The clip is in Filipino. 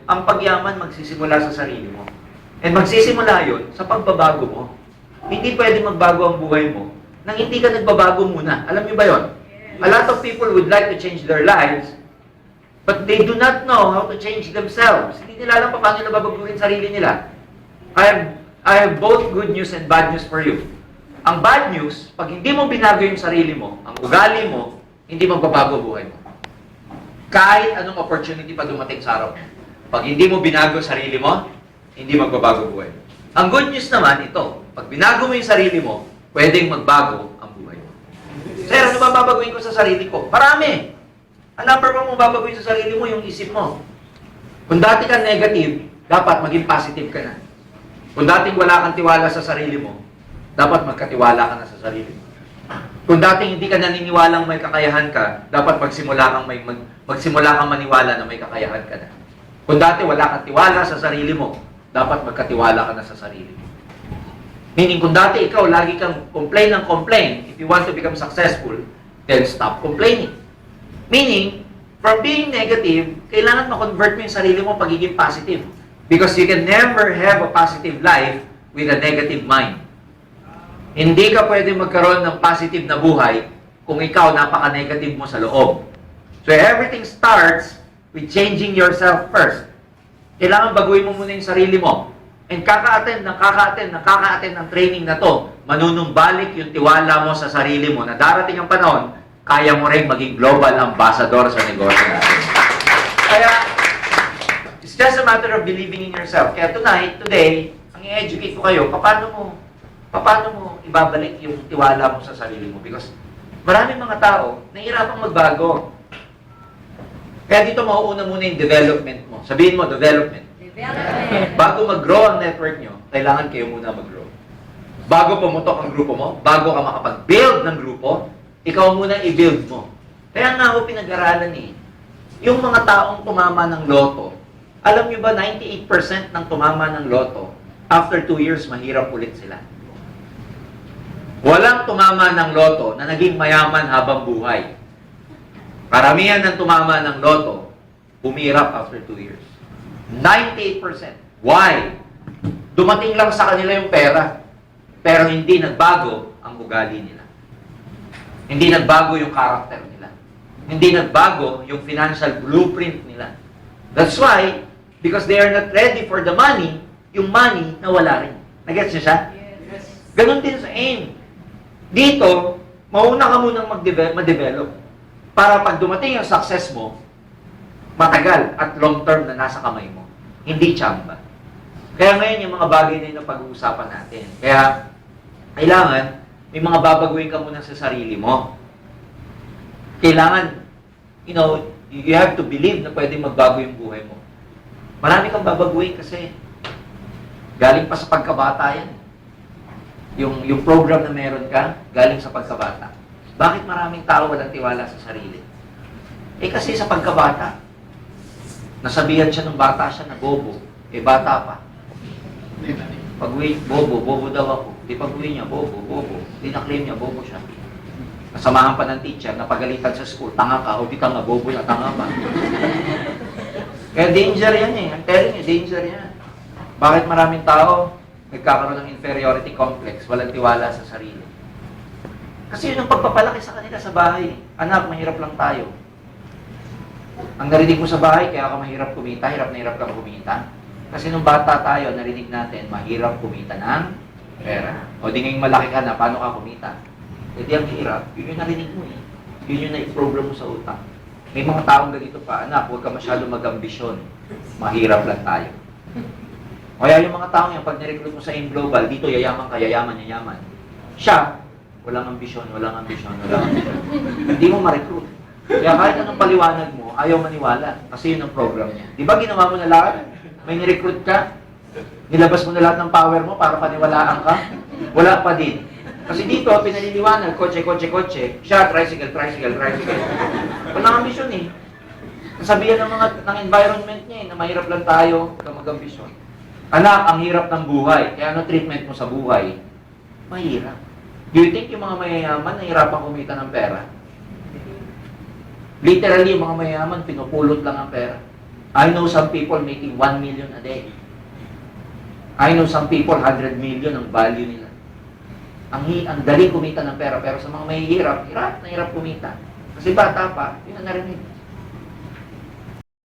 ang pagyaman magsisimula sa sarili mo. And magsisimula yun sa pagbabago mo. Hindi pwede magbago ang buhay mo nang hindi ka nagbabago muna. Alam niyo ba yon? A lot of people would like to change their lives, but they do not know how to change themselves. Hindi nila alam paano nila babaguhin sarili nila. I have both good news and bad news for you. Ang bad news, pag hindi mo binago yung sarili mo, ang ugali mo, hindi magbabago buhay mo. Kahit anong opportunity pa dumating sa araw. Pag hindi mo binago sarili mo, hindi magbabago buhay mo. Ang good news naman, ito. Pag binago mo yung sarili mo, pwedeng magbago ang buhay mo. Sir, ano ba babaguhin ko sa sarili ko? Marami. Ang number one mo babaguhin sa sarili mo, yung isip mo. Kung dati ka negative, dapat maging positive ka na. Kung dating wala kang tiwala sa sarili mo, dapat magkatiwala ka na sa sarili mo. Kung dating hindi ka naniniwalang may kakayahan ka, dapat magsimula kang maniwala na may kakayahan ka na. Kung dati wala kang tiwala sa sarili mo, dapat magkatiwala ka na sa sarili mo. Meaning, kung dati ikaw lagi kang complain ng complain, if you want to become successful, then stop complaining. Meaning, from being negative, kailangan ma-convert mo yung sarili mo pagiging positive. Because you can never have a positive life with a negative mind. Hindi ka pwede magkaroon ng positive na buhay kung ikaw napaka-negative mo sa loob. So everything starts with changing yourself first. Kailangan baguhin mo muna yung sarili mo. And kaka-attend ng training na to, manunumbalik yung tiwala mo sa sarili mo na darating ang panahon, kaya mo rin maging global ambassador sa negosyo natin. Kaya, it's just a matter of believing in yourself. Kaya today, ang i-educate ko kayo, paano mo ibabalik yung tiwala mo sa sarili mo? Because maraming mga tao nahihirapang magbago. Kaya dito mauuna muna yung development mo. Sabihin mo, development. Bago mag-grow ang network nyo, kailangan kayo muna mag-grow. Bago pumutok ang grupo mo, bago ka makapag-build ng grupo, ikaw muna i-build mo. Kaya nga ako pinag-aralan yung mga taong tumama ng loto, alam nyo ba 98% ng tumama ng loto, after 2 years, mahirap ulit sila. Walang tumama ng loto na naging mayaman habang buhay. Karamihan ng tumama ng loto, humirap after 2 years. 98%. Why? Dumating lang sa kanila yung pera, pero hindi nagbago ang ugali nila. Hindi nagbago yung character nila. Hindi nagbago yung financial blueprint nila. That's why, because they are not ready for the money, yung money nawala rin. Nagets niyo siya? Yes. Ganon din sa AIM. Dito, mauna ka munang ma-develop. Para pag dumating yung success mo, matagal at long term na nasa kamay mo. Hindi tsamba. Kaya ngayon yung mga bagay na yun na pag-uusapan natin. Kaya, kailangan, may mga babaguhin ka muna sa sarili mo. Kailangan, you have to believe na pwede magbago yung buhay mo. Marami kang babaguhin kasi galing pa sa pagkabata yan. Yung program na meron ka, galing sa pagkabata. Bakit maraming tao walang tiwala sa sarili? Kasi sa pagkabata, nasabihan siya ng bata siya na bobo. Bata pa. Pag-uwi, bobo daw ako. Di pag-uwi niya, bobo. Di na-claim niya, bobo siya. Nasamahan pa ng teacher, napagalitan sa school, tanga ka, o di tanga, bobo na, tanga pa. Kaya danger yan I'm telling you, danger yan. Bakit maraming tao nagkakaroon ng inferiority complex, walang tiwala sa sarili? Kasi yun ang pagpapalaki sa kanila sa bahay. Anak, mahirap lang tayo. Ang narinig mo sa bahay, kaya ka mahirap kumita, hirap na hirap kang kumita. Kasi nung bata tayo, narinig natin, mahirap kumita ng pera. O di ngayong malaki ka na, paano ka kumita? Hindi ang hirap, yun yung narinig mo Yun yung na-program mo sa utak. May mga taong ganito pa, anak, huwag ka masyado mag-ambisyon. Mahirap lang tayo. Kaya yung mga taong yan, pag nirecruit mo sa AIM Global, dito yayaman ka, yayaman. Siya, walang ambisyon. Hindi mo ma-recruit. Kaya kahit anong paliwanag mo, ayaw maniwala. Kasi yun ang program niya. Di ba ginawa mo na lahat? May nirecruit ka? Nilabas mo na lahat ng power mo para paniwalaan ka? Wala pa din. Kasi dito, pinaliliwanag, kotse. Siya, tricycle. Walang ambisyon Nasabihan ng environment niya na mahirap lang tayo, huwag kang mag-ambisyon. Anak, ang hirap ng buhay. Kaya ano treatment mo sa buhay? Mahirap. Do you think yung mga mayayaman nahihirapan kumita ng pera? Literally, yung mga mayayaman, pinupulot lang ang pera. I know some people making 1 million a day. I know some people 100 million ang value nila. Ang daling kumita ng pera, pero sa mga mahihirap, hirap na hirap kumita. Kasi bata pa, yun ang narinig.